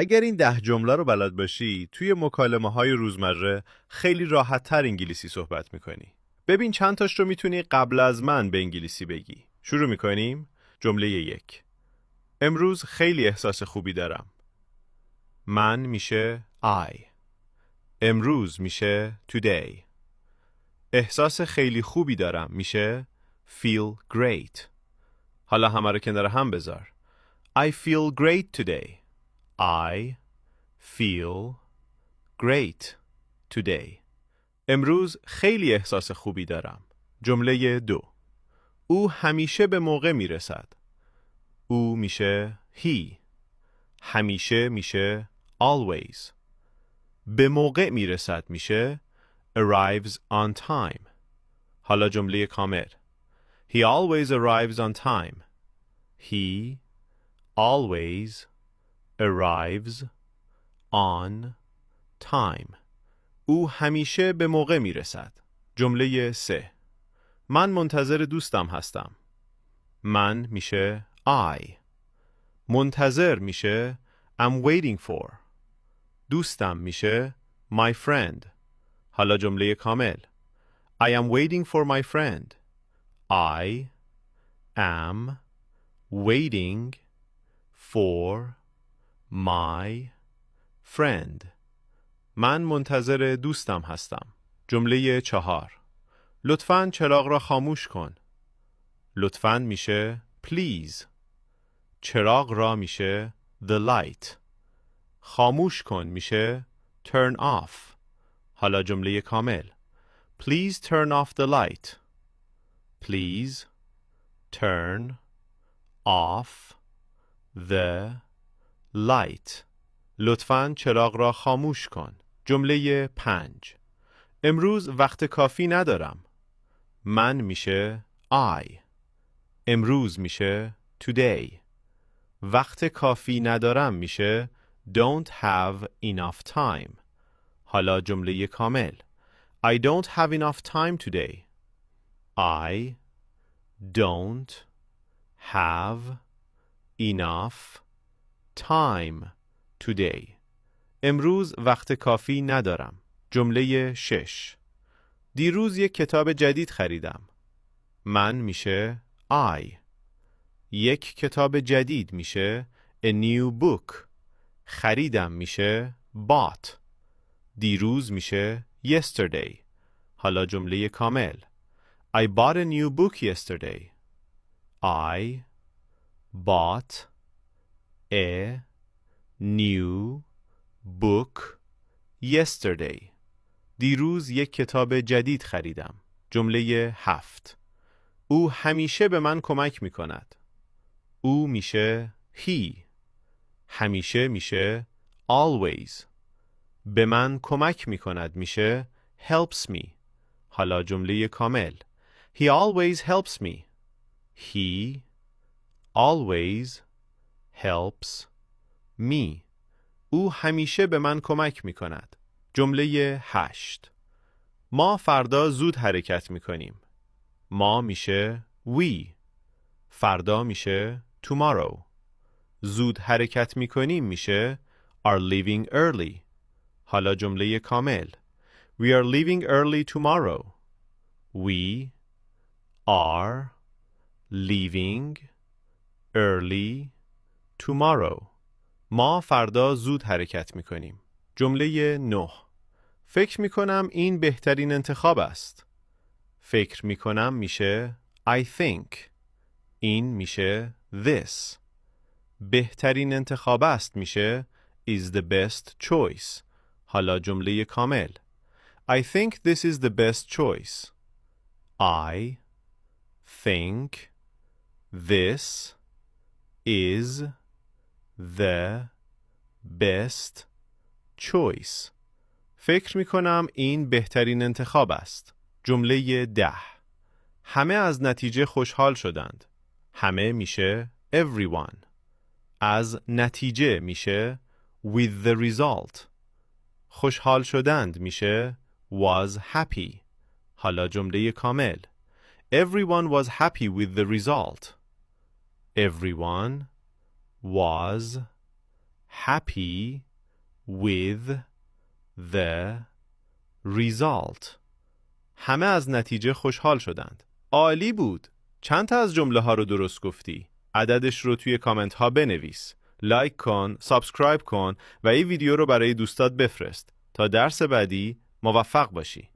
اگر این 10 جمله رو بلد باشی توی مکالمه‌های روزمره خیلی راحت‌تر انگلیسی صحبت می‌کنی. ببین چند تاش رو میتونی قبل از من به انگلیسی بگی. شروع می‌کنیم. جمله 1. امروز خیلی احساس خوبی دارم. من میشه I. امروز میشه today. احساس خیلی خوبی دارم میشه feel great. حالا همه رو کنار هم بذار. I feel great today. I feel great today. امروز خیلی احساس خوبی دارم. جمله 2. او همیشه به موقع میرسد. او میشه he. همیشه میشه always. به موقع میرسد میشه arrives on time. حالا جمله کامل. He always arrives on time. He always arrives on time. او همیشه به موقع میرسد. جمله 3. من منتظر دوستم هستم. من میشه I. منتظر میشه I'm waiting for. دوستم میشه my friend. حالا جمله کامل. I am waiting for my friend. I am waiting for my friend. من منتظر دوستم هستم. جمله 4. لطفاً چراغ را خاموش کن. لطفاً میشه please. چراغ را میشه the light. خاموش کن میشه turn off. حالا جمله کامل. Please turn off the light. Please turn off the light. لطفاً چراغ را خاموش کن. جمله 5. امروز وقت کافی ندارم. من میشه I. امروز میشه today. وقت کافی ندارم میشه don't have enough time. حالا جمله کامل. I don't have enough time today. I don't have enough time today. امروز وقت کافی ندارم. جمله 6. دیروز یک کتاب جدید خریدم. من میشه I. یک کتاب جدید میشه a new book. خریدم میشه bought. دیروز میشه yesterday. حالا جمله کامل. I bought a new book yesterday. I bought a new book yesterday. دیروز یک کتاب جدید خریدم. جمله 7. او همیشه به من کمک می کند. او میشه he. همیشه میشه always. به من کمک می کند میشه helps me. حالا جمله کامل. He always helps me. He always helps me. او همیشه به من کمک می کند. جمله 8. ما فردا زود حرکت می کنیم. ما میشه we. فردا میشه tomorrow. زود حرکت می کنیم میشه are leaving early. حالا جمله کامل. We are leaving early tomorrow. We are leaving early tomorrow. ما فردا زود حرکت می کنیم. جمله 9. فکر می کنم این بهترین انتخاب است. فکر می کنم میشه I think. این میشه this. بهترین انتخاب است میشه is the best choice. حالا جمله کامل. I think this is the best choice. I think this is the best choice. فکر می کنم این بهترین انتخاب است. جمله 10. همه از نتیجه خوشحال شدند. همه میشه everyone. از نتیجه میشه with the result. خوشحال شدند میشه was happy. حالا جمله کامل. Everyone was happy with the result. Everyone was happy with the result. همه از نتیجه خوشحال شدند. عالی بود. چند تا از جمله ها رو درست گفتی؟ عددش رو توی کامنت ها بنویس. لایک کن، سابسکرایب کن و این ویدیو رو برای دوستات بفرست. تا درس بعدی موفق باشی.